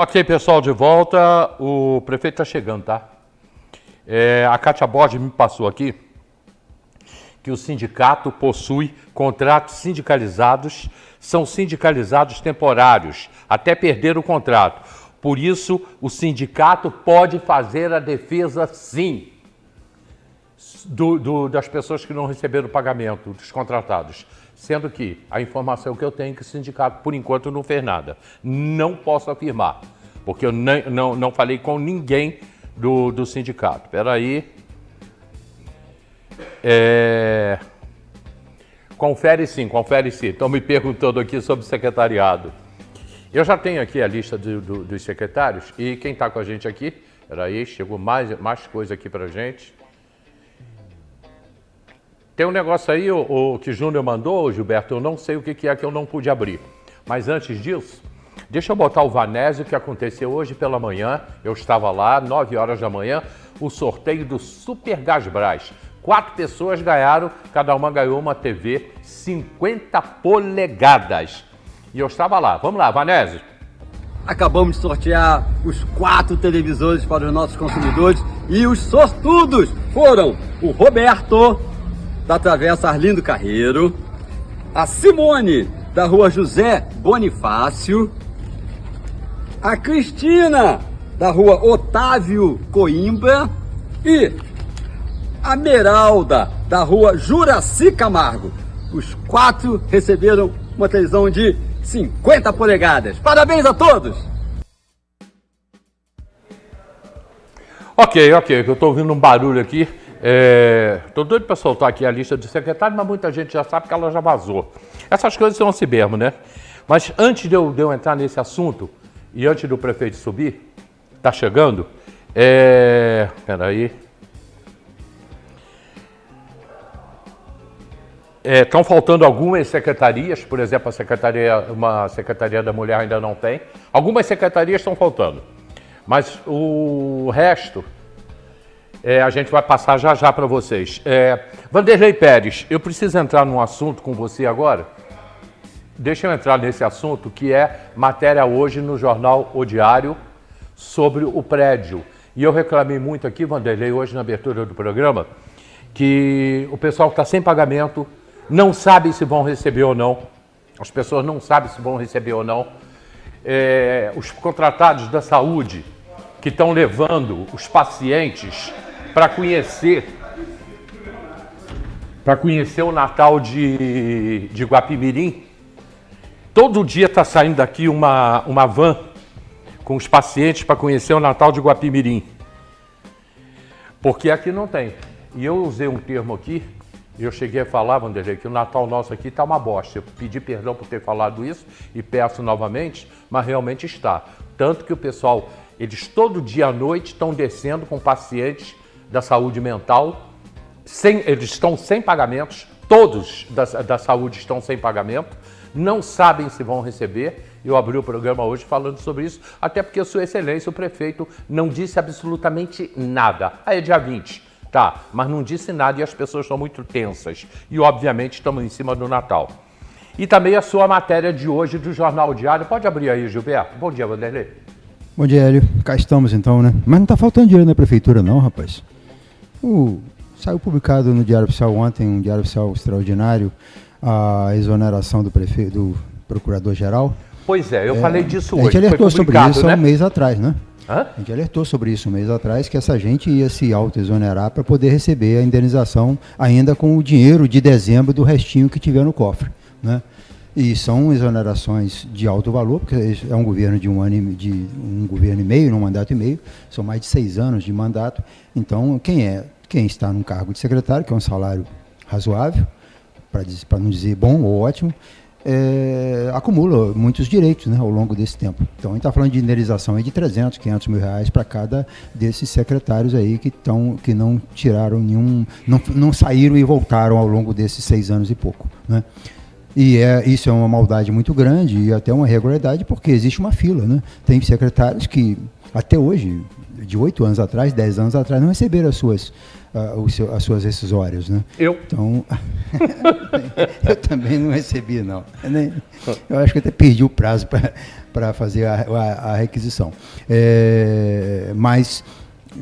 Ok, pessoal, de volta. O prefeito está chegando, tá? A Cátia Borges me passou aqui que o sindicato possui contratos sindicalizados, são sindicalizados temporários, até perder o contrato. Por isso, o sindicato pode fazer a defesa, sim, das pessoas que não receberam o pagamento, dos contratados. Sendo que a informação que eu tenho é que o sindicato, por enquanto, não fez nada. Não posso afirmar, porque eu não falei com ninguém do sindicato. Espera aí. Confere sim. Estão me perguntando aqui sobre o secretariado. Eu já tenho aqui a lista dos secretários e quem está com a gente aqui, espera aí, chegou mais coisa aqui para a gente. Tem um negócio aí, o que o Júnior mandou, Gilberto, eu não sei o que é que eu não pude abrir. Mas antes disso, deixa eu botar o Vanésio, que aconteceu hoje pela manhã. Eu estava lá, 9 horas da manhã, o sorteio do Super Gasbras. 4 pessoas ganharam, cada uma ganhou uma TV 50 polegadas. E eu estava lá. Vamos lá, Vanésio. Acabamos de sortear os 4 televisores para os nossos consumidores e os sortudos foram o Roberto, da Travessa Arlindo Carreiro, a Simone, da Rua José Bonifácio, a Cristina, da Rua Otávio Coimbra e a Meralda, da Rua Juraci Camargo. Os 4 receberam uma televisão de 50 polegadas. Parabéns a todos! Ok, eu estou ouvindo um barulho aqui. Estou doido para soltar aqui a lista de secretários, mas muita gente já sabe que ela já vazou. Essas coisas são assim mesmo, né? Mas antes de eu entrar nesse assunto, e antes do prefeito subir, está chegando, peraí. Estão faltando algumas secretarias, por exemplo, uma secretaria da mulher ainda não tem. Algumas secretarias estão faltando, mas o resto a gente vai passar já para vocês. Vanderlei Pérez, eu preciso entrar num assunto com você agora. Deixa eu entrar nesse assunto que é matéria hoje no jornal O Diário sobre o prédio. E eu reclamei muito aqui, Vanderlei, hoje na abertura do programa, que o pessoal está sem pagamento, não sabe se vão receber ou não. As pessoas não sabem se vão receber ou não. Os contratados da saúde que estão levando os pacientes para conhecer o Natal de Guapimirim. Todo dia está saindo daqui uma van com os pacientes para conhecer o Natal de Guapimirim. Porque aqui não tem. E eu usei um termo aqui, eu cheguei a falar, Vanderlei, que o Natal nosso aqui está uma bosta. Eu pedi perdão por ter falado isso e peço novamente, mas realmente está. Tanto que o pessoal, eles todo dia à noite estão descendo com pacientes da saúde mental, eles estão sem pagamentos, todos da saúde estão sem pagamento, não sabem se vão receber. Eu abri o programa hoje falando sobre isso, até porque Sua Excelência, o prefeito, não disse absolutamente nada. Aí é dia 20. Tá, mas não disse nada e as pessoas estão muito tensas. E, obviamente, estamos em cima do Natal. E também a sua matéria de hoje do Jornal Diário. Pode abrir aí, Gilberto. Bom dia, Vanderlei. Bom dia, Hélio. Cá estamos, então, né? Mas não está faltando dinheiro na prefeitura, não, rapaz. Saiu publicado no Diário Oficial ontem, um Diário Oficial extraordinário, a exoneração do procurador-geral. Pois eu falei disso hoje. A gente alertou sobre isso há um mês atrás, né? Hã? A gente alertou sobre isso um mês atrás, que essa gente ia se auto-exonerar para poder receber a indenização ainda com o dinheiro de dezembro do restinho que tiver no cofre, né? E são exonerações de alto valor, porque é um governo de um governo e meio, um mandato e meio, são mais de 6 anos de mandato. Então, quem está num cargo de secretário, que é um salário razoável, para não dizer bom ou ótimo, acumula muitos direitos, né, ao longo desse tempo. Então, a gente está falando de indenização aí de 300, 500 mil reais para cada desses secretários aí que não tiraram não saíram e voltaram ao longo desses 6 anos e pouco, né? E isso é uma maldade muito grande e até uma irregularidade, porque existe uma fila, né? Tem secretários que, até hoje, de 8 anos atrás, 10 anos atrás, não receberam as suas rescisórias, né? Então, eu também não recebi, não. Eu acho que até perdi o prazo para fazer a requisição. Mas,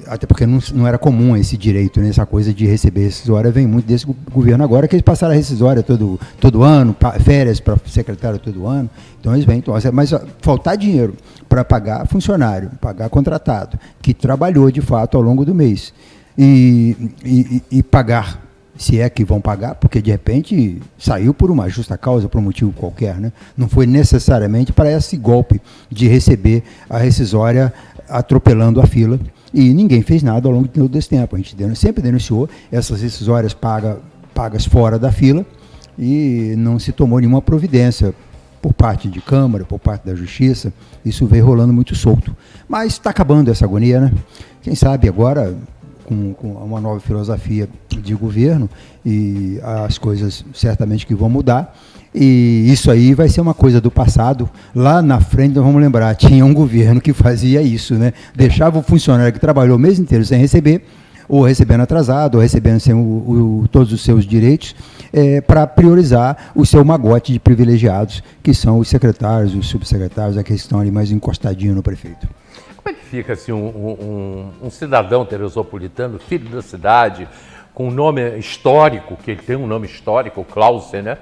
até porque não era comum esse direito, né? Essa coisa de receber rescisória vem muito desse governo agora, que eles passaram a rescisória todo ano, férias para secretário todo ano, então eles vêm. Mas faltar dinheiro para pagar funcionário, pagar contratado, que trabalhou de fato ao longo do mês, e pagar, se é que vão pagar, porque de repente saiu por uma justa causa, por um motivo qualquer, né? Não foi necessariamente para esse golpe de receber a rescisória atropelando a fila, e ninguém fez nada ao longo de todo esse tempo. A gente sempre denunciou essas rescisórias pagas fora da fila, e não se tomou nenhuma providência por parte de Câmara, por parte da Justiça. Isso veio rolando muito solto. Mas está acabando essa agonia, né? Quem sabe agora, com uma nova filosofia de governo, e as coisas certamente que vão mudar, e isso aí vai ser uma coisa do passado. Lá na frente, nós vamos lembrar, tinha um governo que fazia isso, né? Deixava o funcionário que trabalhou o mês inteiro sem receber, ou recebendo atrasado, ou recebendo sem todos os seus direitos, para priorizar o seu magote de privilegiados, que são os secretários, os subsecretários, aqueles que estão ali mais encostadinhos no prefeito. Como é que fica assim, um cidadão teresopolitano, filho da cidade, com um nome histórico, que ele tem um nome histórico, Clausen, né?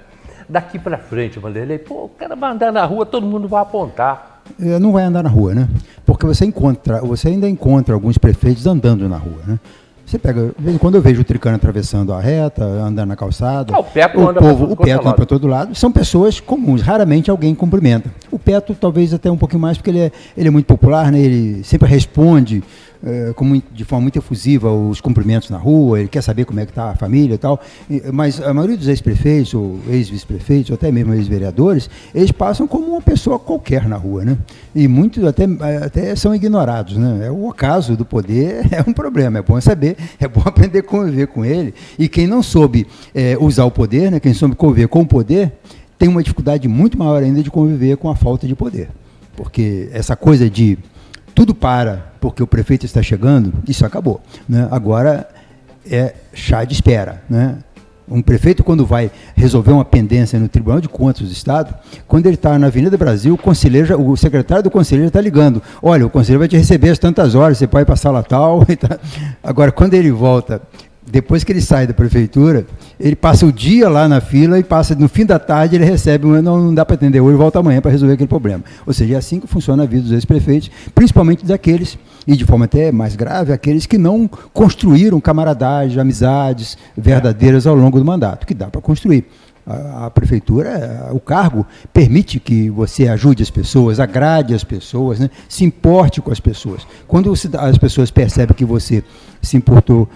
Daqui para frente, Vanderlei, o cara vai andar na rua, todo mundo vai apontar. Não vai andar na rua, né? Porque você ainda encontra alguns prefeitos andando na rua, né? Você pega, de vez em quando eu vejo o Tricano atravessando a reta, andando na calçada. O Peto anda para todo lado. São pessoas comuns, raramente alguém cumprimenta. O Peto talvez até um pouquinho mais, porque ele é muito popular, né? Ele sempre responde de forma muito efusiva os cumprimentos na rua, ele quer saber como é que está a família e tal. Mas a maioria dos ex-prefeitos, ou ex-vice-prefeitos, ou até mesmo ex-vereadores, eles passam como uma pessoa qualquer na rua, né? E muitos até são ignorados, né? O ocaso do poder é um problema, é bom saber, é bom aprender a conviver com ele. E quem não soube usar o poder, né? Quem soube conviver com o poder, tem uma dificuldade muito maior ainda de conviver com a falta de poder. Porque essa coisa de tudo porque o prefeito está chegando, isso acabou, né? Agora é chá de espera, né? Um prefeito, quando vai resolver uma pendência no Tribunal de Contas do Estado, quando ele está na Avenida Brasil, o secretário do conselheiro está ligando: olha, o conselheiro vai te receber às tantas horas, você pode passar lá tal. Agora, quando ele volta, depois que ele sai da prefeitura, ele passa o dia lá na fila, e no fim da tarde ele recebe não dá para atender hoje, volta amanhã para resolver aquele problema. Ou seja, é assim que funciona a vida dos ex-prefeitos, principalmente daqueles, e de forma até mais grave, aqueles que não construíram camaradagem, amizades verdadeiras ao longo do mandato, que dá para construir. A prefeitura, o cargo, permite que você ajude as pessoas, agrade as pessoas, né? Se importe com as pessoas. Quando as pessoas percebem que você se importou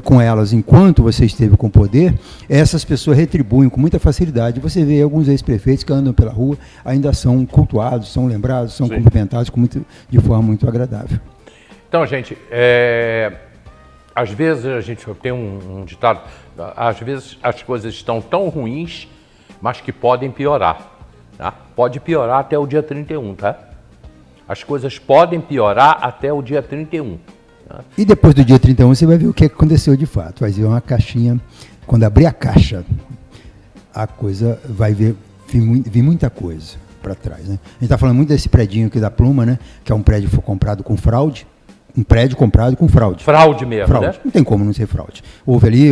com elas enquanto você esteve com o poder, essas pessoas retribuem com muita facilidade. Você vê alguns ex-prefeitos que andam pela rua, ainda são cultuados, são lembrados, são cumprimentados de forma muito agradável. Então, gente, às vezes a gente tem um ditado, às vezes as coisas estão tão ruins, mas que podem piorar. Tá? Pode piorar até o dia 31, tá? As coisas podem piorar até o dia 31. Tá? E depois do dia 31 você vai ver o que aconteceu de fato. Vai ver uma caixinha, quando abrir a caixa, a coisa vai vir muita coisa para trás, né? A gente está falando muito desse predinho aqui da Pluma, né? Que é um prédio que foi comprado com fraude. Um prédio comprado com fraude. Fraude mesmo, fraude. Né? Não tem como não ser fraude. Houve ali,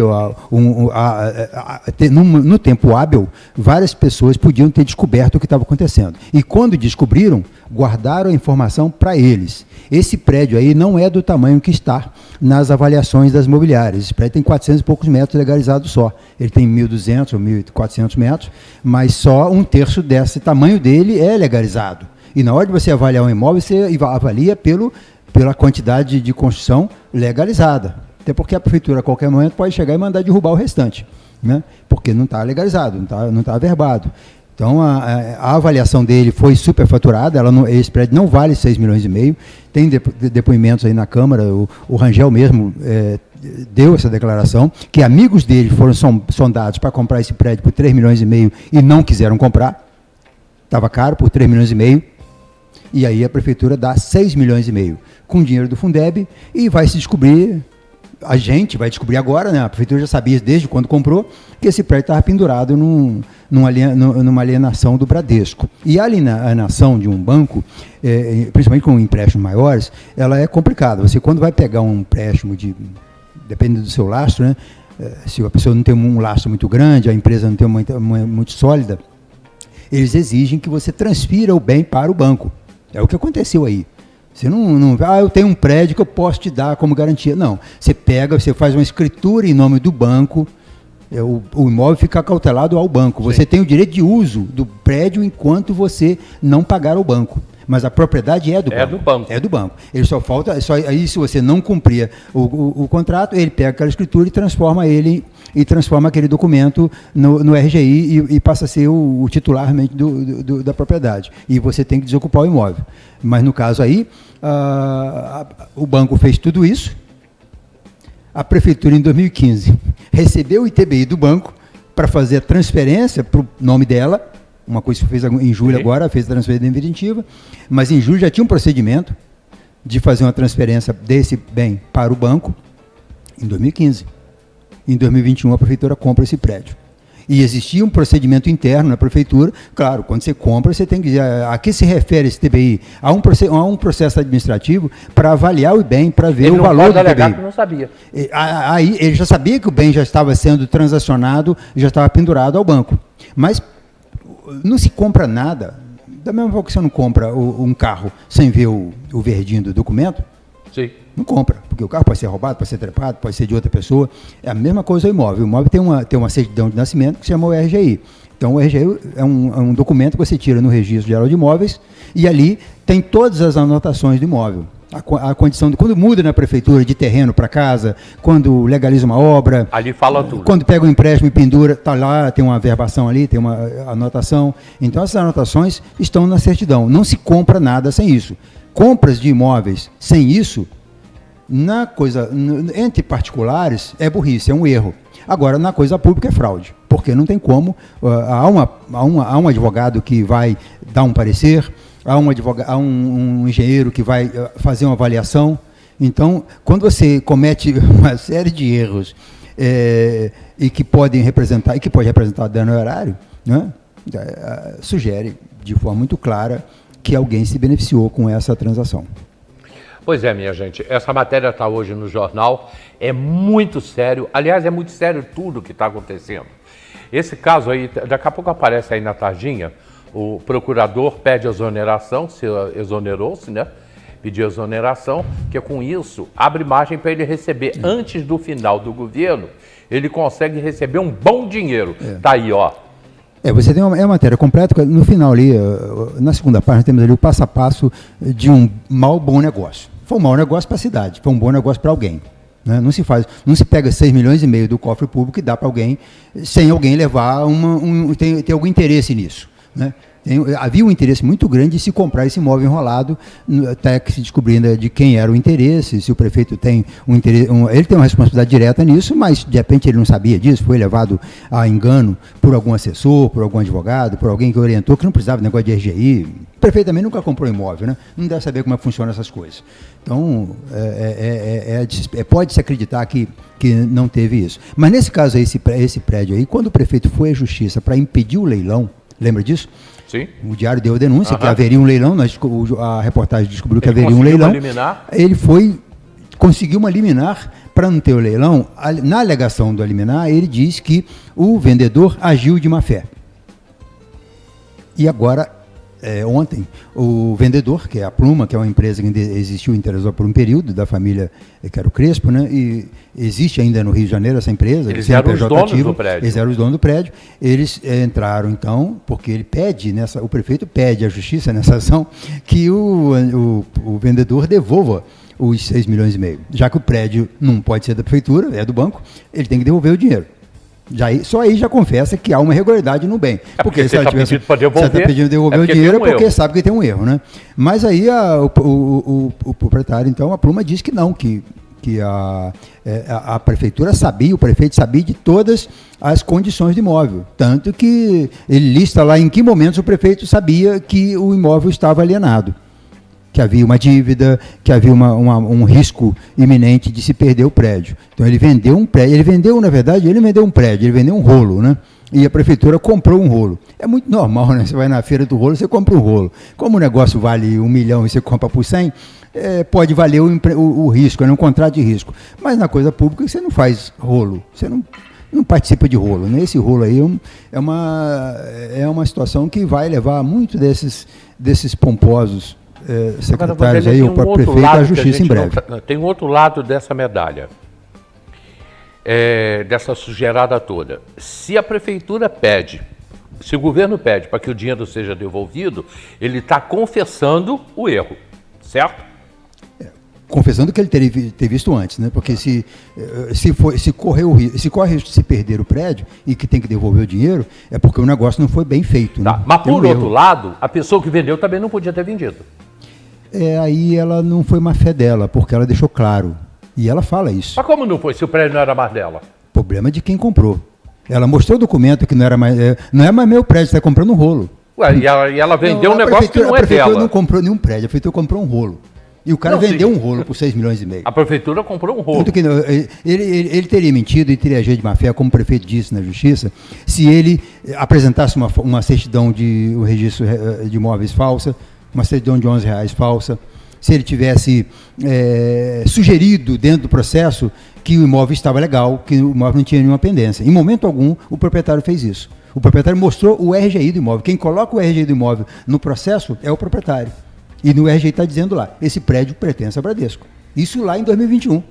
no tempo hábil, várias pessoas podiam ter descoberto o que estava acontecendo. E quando descobriram, guardaram a informação para eles. Esse prédio aí não é do tamanho que está nas avaliações das imobiliárias. Esse prédio tem 400 e poucos metros legalizados só. Ele tem 1.200 ou 1.400 metros, mas só um terço desse tamanho dele é legalizado. E na hora de você avaliar um imóvel, você avalia pela quantidade de construção legalizada. Até porque a prefeitura, a qualquer momento, pode chegar e mandar derrubar o restante, né? Porque não está legalizado, não está averbado. Então, a avaliação dele foi superfaturada, esse prédio não vale 6,5 milhões. Tem depoimentos aí na Câmara, o Rangel mesmo deu essa declaração, que amigos dele foram sondados para comprar esse prédio por 3,5 milhões e não quiseram comprar. Estava caro, por 3,5 milhões. E aí a prefeitura dá 6,5 milhões com dinheiro do Fundeb, e vai se descobrir a gente vai descobrir agora, né? A prefeitura já sabia desde quando comprou que esse prédio estava pendurado numa alienação do Bradesco. E a alienação de um banco, principalmente com empréstimos maiores, ela é complicada. Você, quando vai pegar um empréstimo, dependendo do seu lastro, né? Se a pessoa não tem um lastro muito grande, a empresa não tem muito sólida, eles exigem que você transfira o bem para o banco. É o que aconteceu aí. Você não eu tenho um prédio que eu posso te dar como garantia. Não, você pega, você faz uma escritura em nome do banco, o imóvel fica cautelado ao banco. Você tem o direito de uso do prédio enquanto você não pagar ao banco. Mas a propriedade é do banco. É do banco. Ele só falta, aí se você não cumprir o contrato, ele pega aquela escritura e transforma aquele documento no RGI e passa a ser o titular realmente da propriedade. E você tem que desocupar o imóvel. Mas no caso aí, o banco fez tudo isso. A prefeitura, em 2015, recebeu o ITBI do banco para fazer a transferência para o nome dela. Uma coisa que fez em julho agora, fez a transferência definitiva, mas em julho já tinha um procedimento de fazer uma transferência desse bem para o banco em 2015. Em 2021 a prefeitura compra esse prédio. E existia um procedimento interno na prefeitura, claro, quando você compra, você tem que dizer, a que se refere esse TBI? Há um processo administrativo para avaliar o bem, para ver o valor do TBI. Que não sabia. Aí ele já sabia que o bem já estava sendo transacionado, já estava pendurado ao banco. Mas não se compra nada, da mesma forma que você não compra um carro sem ver o verdinho do documento. Sim. Não compra, porque o carro pode ser roubado, pode ser trepado, pode ser de outra pessoa. É a mesma coisa o imóvel. O imóvel tem uma certidão de nascimento que se chama o RGI. Então o RGI é um documento que você tira no Registro Geral de Imóveis e ali tem todas as anotações do imóvel. A condição de quando muda na prefeitura de terreno para casa, quando legaliza uma obra, ali fala tudo. Quando pega um empréstimo e pendura, tá lá, tem uma verbação ali, tem uma anotação. Então essas anotações estão na certidão. Não se compra nada sem isso. Compras de imóveis sem isso, entre particulares, é burrice, é um erro. Agora, na coisa pública é fraude, porque não tem como. Há um advogado que vai dar um parecer, há um engenheiro que vai fazer uma avaliação. Então, quando você comete uma série de erros e que pode representar dano ao erário, né, sugere de forma muito clara que alguém se beneficiou com essa transação. Pois é, minha gente, essa matéria está hoje no jornal, é muito sério, aliás, é muito sério tudo que está acontecendo. Esse caso aí, daqui a pouco aparece aí na tarjinha, o procurador pede exoneração, se exonerou-se, né? Pediu exoneração, que com isso abre margem para ele receber, antes do final do governo, ele consegue receber um bom dinheiro. Tá aí, ó. Você tem uma matéria completa, no final ali, na segunda página, temos ali o passo a passo de um bom negócio. Foi um mau negócio para a cidade, foi um bom negócio para alguém. Né? Não se pega 6,5 milhões do cofre público e dá para alguém, sem alguém levar, ter algum interesse nisso. Né? Havia um interesse muito grande de se comprar esse imóvel enrolado, até que se descobrindo de quem era o interesse, se o prefeito tem um interesse, ele tem uma responsabilidade direta nisso, mas de repente ele não sabia disso, foi levado a engano por algum assessor, por algum advogado, por alguém que orientou, que não precisava de negócio de RGI. O prefeito também nunca comprou imóvel, né? Não deve saber como é que funcionam essas coisas. Então, pode-se acreditar que não teve isso. Mas nesse caso aí, esse prédio aí, quando o prefeito foi à justiça para impedir o leilão, lembra disso? Sim. O Diário deu a denúncia que haveria um leilão, a reportagem descobriu que haveria um leilão. Ele conseguiu uma liminar para não ter o leilão. Na alegação do liminar, ele diz que o vendedor agiu de má fé. E agora, ontem, o vendedor, que é a Pluma, que é uma empresa que existiu interessou por um período, da família que era o Crespo, né? E existe ainda no Rio de Janeiro essa empresa. Eles eram os donos do prédio. Eles eram os donos do prédio. Eles entraram, então, porque o prefeito pede à justiça nessa ação que o vendedor devolva os 6,5 milhões. Já que o prédio não pode ser da prefeitura, é do banco, ele tem que devolver o dinheiro. Só aí já confessa que há uma irregularidade no bem. Porque se está pedindo para devolver, você está pedindo devolver o dinheiro porque sabe que tem um erro, né? Mas aí o proprietário, então, a Pluma diz que não, que a prefeitura sabia, o prefeito sabia de todas as condições do imóvel. Tanto que ele lista lá em que momentos o prefeito sabia que o imóvel estava alienado. que havia uma dívida, que havia um risco iminente de se perder o prédio. Então ele vendeu um prédio, ele vendeu um prédio, ele vendeu um rolo, né? E a prefeitura comprou um rolo. É muito normal, né? Você vai na feira do rolo, você compra um rolo. Como o negócio vale 1 milhão e você compra por 100, pode valer o risco, é um contrato de risco. Mas na coisa pública você não faz rolo, você não participa de rolo. Né? Esse rolo aí é uma situação que vai levar muito desses pomposos secretários aí, o próprio prefeito, à justiça em breve. Tem um outro lado dessa medalha, dessa sujeirada toda. Se a prefeitura pede, se o governo pede para que o dinheiro seja devolvido, ele está confessando o erro, certo? Confessando que ele teria ter visto antes, né? Porque se corre o risco de se perder o prédio e que tem que devolver o dinheiro, é porque o negócio não foi bem feito. Tá. Né? Mas por outro lado, a pessoa que vendeu também não podia ter vendido. Aí ela não foi má fé dela, porque ela deixou claro. E ela fala isso. Mas como não foi, se o prédio não era mais dela? Problema de quem comprou. Ela mostrou o documento que não é mais meu prédio, você está comprando um rolo. Ué, e ela vendeu um negócio que não é dela. A prefeitura não comprou nenhum prédio, a prefeitura comprou um rolo. E o cara vendeu um rolo por 6 milhões e meio. A prefeitura comprou um rolo. Ele teria mentido e teria agido de má fé, como o prefeito disse na justiça, se ele apresentasse uma certidão de um registro de imóveis falsa, uma certidão de R$11 falsa, se ele tivesse sugerido dentro do processo que o imóvel estava legal, que o imóvel não tinha nenhuma pendência. Em momento algum, o proprietário fez isso. O proprietário mostrou o RGI do imóvel. Quem coloca o RGI do imóvel no processo é o proprietário. E no RGI está dizendo lá, esse prédio pertence ao Bradesco. Isso lá em 2021.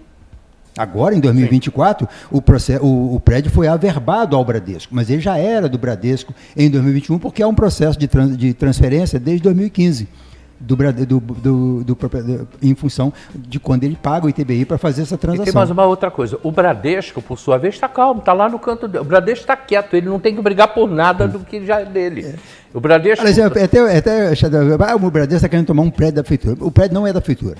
Agora, em 2024, o prédio foi averbado ao Bradesco, mas ele já era do Bradesco em 2021, porque há um processo de transferência desde 2015. Em função de quando ele paga o ITBI para fazer essa transação. E tem mais uma outra coisa, o Bradesco, por sua vez, está calmo, está lá no canto dele. O Bradesco está quieto, ele não tem que brigar por nada do que já é dele. O Bradesco... O Bradesco está querendo tomar um prédio da prefeitura. O prédio não é da prefeitura.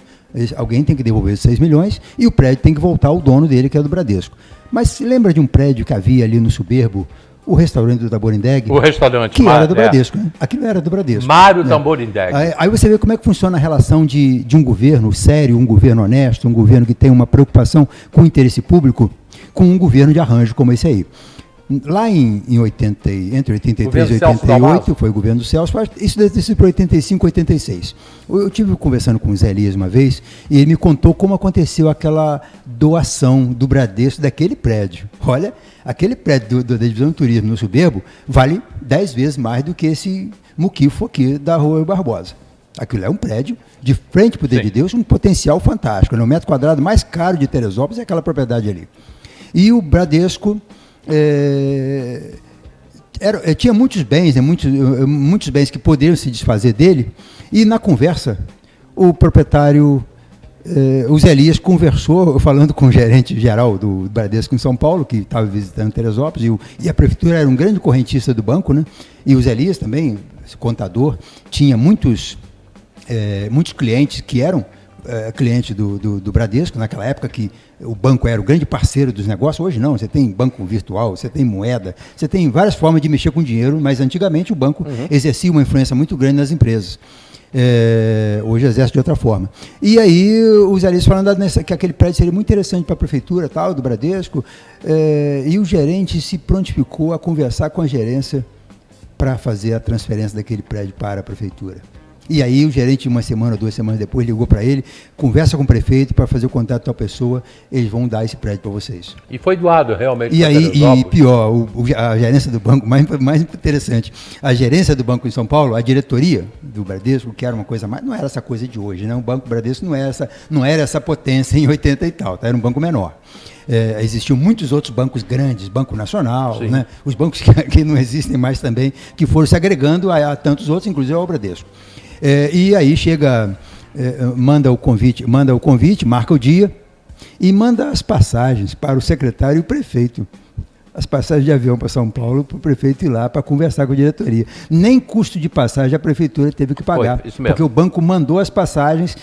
Alguém tem que devolver os 6 milhões e o prédio tem que voltar ao dono dele, que é do Bradesco. Mas se lembra de um prédio que havia ali no Soberbo, o restaurante do Tamborindeg? O restaurante. Que era do Bradesco, né? Aquilo era do Bradesco. Mário Tamborindeg. Aí você vê como é que funciona a relação de um governo sério, um governo honesto, um governo que tem uma preocupação com o interesse público, com um governo de arranjo como esse aí. Lá entre 83 e 88, foi o governo do Celso, isso deve ter sido para 85, 86. Eu estive conversando com o Zé Elias uma vez, e ele me contou como aconteceu aquela doação do Bradesco daquele prédio. Olha, aquele prédio da Divisão de Turismo no Soberbo vale 10 vezes mais do que esse muquifo aqui da Rua Barbosa. Aquilo é um prédio de frente para o David Deus, um potencial fantástico. O metro quadrado mais caro de Teresópolis é aquela propriedade ali. E o Bradesco... tinha muitos bens, né, muitos bens que poderiam se desfazer dele, e na conversa o proprietário, o Zé Elias, conversou, falando com o gerente geral do Bradesco em São Paulo, que estava visitando Teresópolis, e a prefeitura era um grande correntista do banco, né, e o Zé Elias também, contador, tinha muitos clientes que eram cliente do Bradesco, naquela época que o banco era o grande parceiro dos negócios. Hoje não, você tem banco virtual, você tem moeda, você tem várias formas de mexer com dinheiro, mas antigamente o banco exercia uma influência muito grande nas empresas. Hoje exerce de outra forma. E aí os aliados falando que aquele prédio seria muito interessante para a prefeitura tal, do Bradesco, e o gerente se prontificou a conversar com a gerência para fazer a transferência daquele prédio para a prefeitura. E aí o gerente, 1 semana, 2 semanas depois, ligou para ele, conversa com o prefeito para fazer o contato da pessoa, eles vão dar esse prédio para vocês. E foi doado realmente. E aí, e pior, a gerência do banco, mais interessante, a gerência do Banco em São Paulo, a diretoria do Bradesco, que era uma coisa mais, não era essa coisa de hoje, né? O Banco Bradesco não era essa potência em 80 e tal, tá? Era um banco menor. Existiam muitos outros bancos grandes, Banco Nacional, né? Os bancos que não existem mais também, que foram se agregando a tantos outros, inclusive ao Bradesco. E aí chega, manda o convite, marca o dia e manda as passagens para o secretário e o prefeito. As passagens de avião para São Paulo, para o prefeito ir lá para conversar com a diretoria. Nem custo de passagem a prefeitura teve que pagar, porque o banco mandou as passagens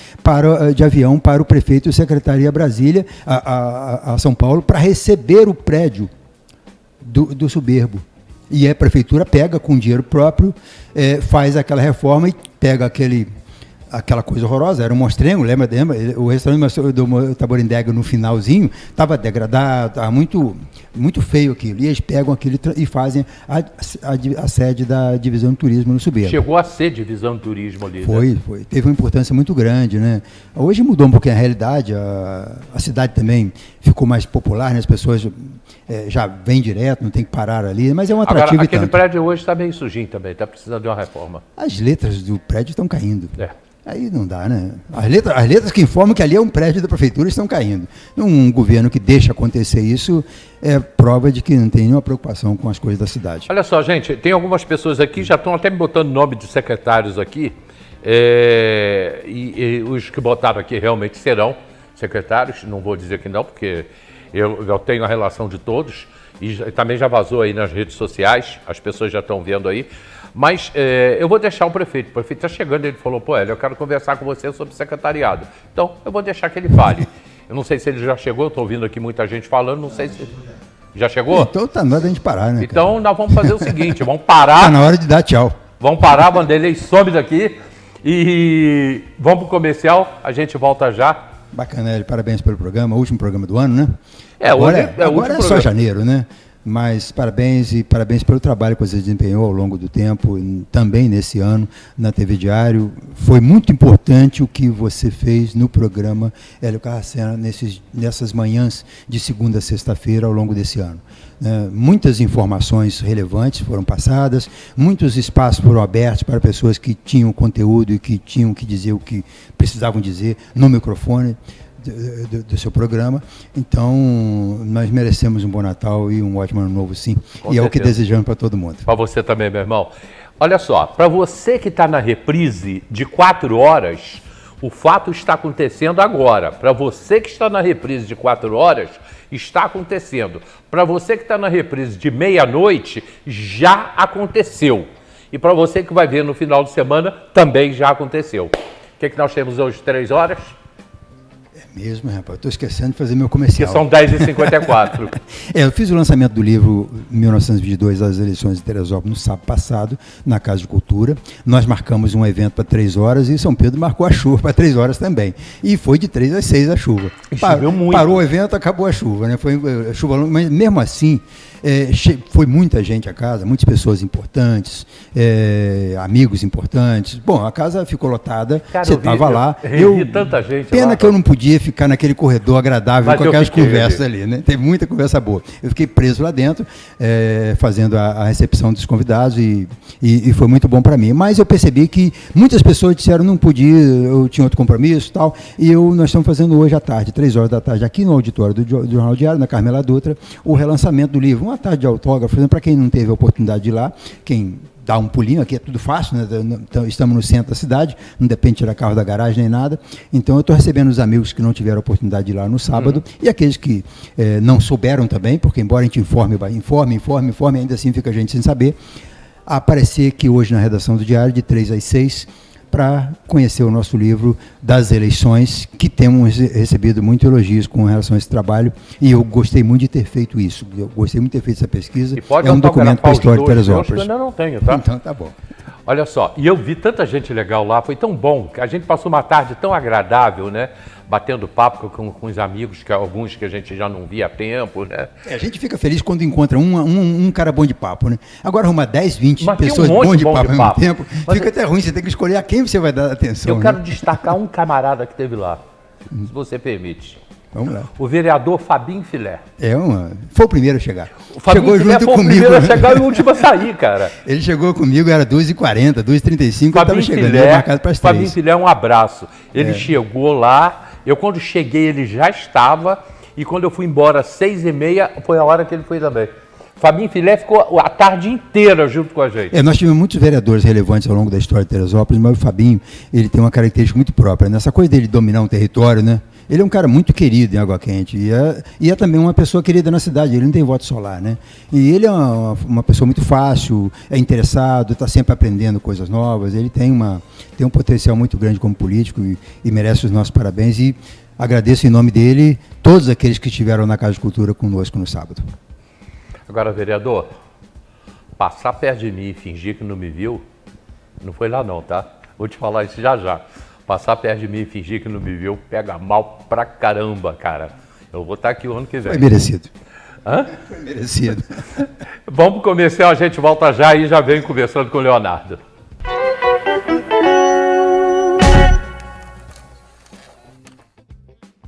de avião para o prefeito e o secretário a Brasília, a São Paulo, para receber o prédio do Soberbo. E a prefeitura pega com dinheiro próprio, faz aquela reforma e pega aquela coisa horrorosa, era um mostrengo, lembra? O restaurante do Taborindega no finalzinho estava degradado, estava muito, muito feio aquilo. E eles pegam aquilo e fazem a sede da divisão de turismo no Subelo. Chegou a ser divisão de turismo ali, Foi, né? foi. Teve uma importância muito grande, né? Hoje mudou um pouquinho a realidade, a cidade também ficou mais popular, né? As pessoas já vêm direto, não tem que parar ali, mas é um atrativo. Agora, aquele tanto. prédio hoje está meio sujinho também, está precisando de uma reforma. As letras do prédio estão caindo. É. Aí não dá, né? As letras que informam que ali é um prédio da prefeitura estão caindo. Um governo que deixa acontecer isso é prova de que não tem nenhuma preocupação com as coisas da cidade. Olha só, gente, tem algumas pessoas aqui, já estão até me botando nome de secretários aqui, e os que botaram aqui realmente serão secretários, não vou dizer que não, porque eu tenho a relação de todos, e também já vazou aí nas redes sociais, as pessoas já estão vendo aí, mas eu vou deixar o prefeito está chegando, ele falou, pô, Hélio, eu quero conversar com você sobre secretariado, então eu vou deixar que ele fale. Eu não sei se ele já chegou, eu estou ouvindo aqui muita gente falando, não sei se... Já chegou? Então tá na hora da gente parar, né? Então nós vamos fazer o seguinte, vamos parar... Tá na hora de dar tchau. Vamos parar, Vanderlei some daqui e vamos pro comercial, a gente volta já. Bacana, Hélio, parabéns pelo programa, último programa do ano, né? Agora é só janeiro, né? Mas parabéns e parabéns pelo trabalho que você desempenhou ao longo do tempo, também nesse ano, na TV Diário. Foi muito importante o que você fez no programa Hélio Carracena nessas manhãs de segunda a sexta-feira ao longo desse ano. Muitas informações relevantes foram passadas, muitos espaços foram abertos para pessoas que tinham conteúdo e que tinham que dizer o que precisavam dizer no microfone do seu programa. Então, nós merecemos um bom Natal e um ótimo ano novo, sim. Com e é o que certeza. desejamos para todo mundo. Para você também, meu irmão. Olha só, para você que está na reprise de 4 horas, o fato está acontecendo agora. Para você que está na reprise de 4 horas, está acontecendo. Para você que está na reprise de meia-noite, já aconteceu. E para você que vai ver no final de semana, também já aconteceu. O que nós temos hoje, 3 horas? Mesmo, rapaz, estou esquecendo de fazer meu comercial. Que são 10h54. Eu fiz o lançamento do livro 1922, as eleições de Teresópolis, no sábado passado, na Casa de Cultura. Nós marcamos um evento para 3 horas e São Pedro marcou a chuva para 3 horas também. E foi de 3 às 6 a chuva. Choveu muito. Parou o evento, acabou a chuva, né? Foi chuva longa, mas mesmo assim, foi muita gente à casa, muitas pessoas importantes, amigos importantes. Bom, a casa ficou lotada, cara, você estava lá. Eu vi tanta gente pena lá, que eu não podia ficar naquele corredor agradável com aquelas conversas ali, né? Teve muita conversa boa. Eu fiquei preso lá dentro, fazendo a recepção dos convidados e foi muito bom para mim. Mas eu percebi que muitas pessoas disseram não podia, eu tinha outro compromisso e tal, e nós estamos fazendo hoje à tarde, 3 horas da tarde, aqui no auditório do Jornal Diário, na Carmela Dutra, o relançamento do livro, uma tarde de autógrafo, para quem não teve a oportunidade de ir lá, quem dá um pulinho, aqui é tudo fácil, né? Estamos no centro da cidade, não depende de tirar carro da garagem nem nada, então eu estou recebendo os amigos que não tiveram a oportunidade de ir lá no sábado, e aqueles que não souberam também, porque embora a gente informe, ainda assim fica a gente sem saber, aparecer aqui hoje na redação do Diário, de 3 às 6, para conhecer o nosso livro das eleições, que temos recebido muito elogios com relação a esse trabalho, e eu gostei muito de ter feito isso, eu gostei muito de ter feito essa pesquisa, é um documento para a história de Teresópolis. Eu ainda não tenho, tá? Então tá bom. Olha só, e eu vi tanta gente legal lá, foi tão bom, a gente passou uma tarde tão agradável, né? Batendo papo com os amigos, alguns que a gente já não via há tempo, né? A gente fica feliz quando encontra um cara bom de papo, né? Agora arrumar 10, 20 Mas pessoas bom de papo ao mesmo tempo, mas fica até ruim, você tem que escolher a quem você vai dar atenção. Eu quero destacar um camarada que teve lá, se você permite. Vamos lá. O vereador Fabinho Filé. Foi o primeiro a chegar. O Fabinho chegou Filé junto foi comigo. O primeiro a chegar e o último a sair, cara. Ele chegou comigo, era 2h40, 2h35, eu estava chegando, Filé, marcado para as 3. Fabinho Filé, um abraço. Ele chegou lá, quando cheguei ele já estava, e quando eu fui embora às 6h30, foi a hora que ele foi também. Fabinho Filé ficou a tarde inteira junto com a gente. Nós tivemos muitos vereadores relevantes ao longo da história de Teresópolis, mas o Fabinho, ele tem uma característica muito própria, nessa coisa dele dominar um território, né? Ele é um cara muito querido em Água Quente e é também uma pessoa querida na cidade, ele não tem voto solar, né? E ele é uma pessoa muito fácil, é interessado, está sempre aprendendo coisas novas, ele tem um potencial muito grande como político e merece os nossos parabéns e agradeço em nome dele todos aqueles que estiveram na Casa de Cultura conosco no sábado. Agora, vereador, passar perto de mim e fingir que não me viu, não foi lá não, tá? Vou te falar isso já já. Passar perto de mim e fingir que não me viu, pega mal pra caramba, cara. Eu vou estar aqui o ano que vem. Foi merecido. Hã? Foi merecido. Vamos pro comercial, a gente volta já e já vem conversando com o Leonardo.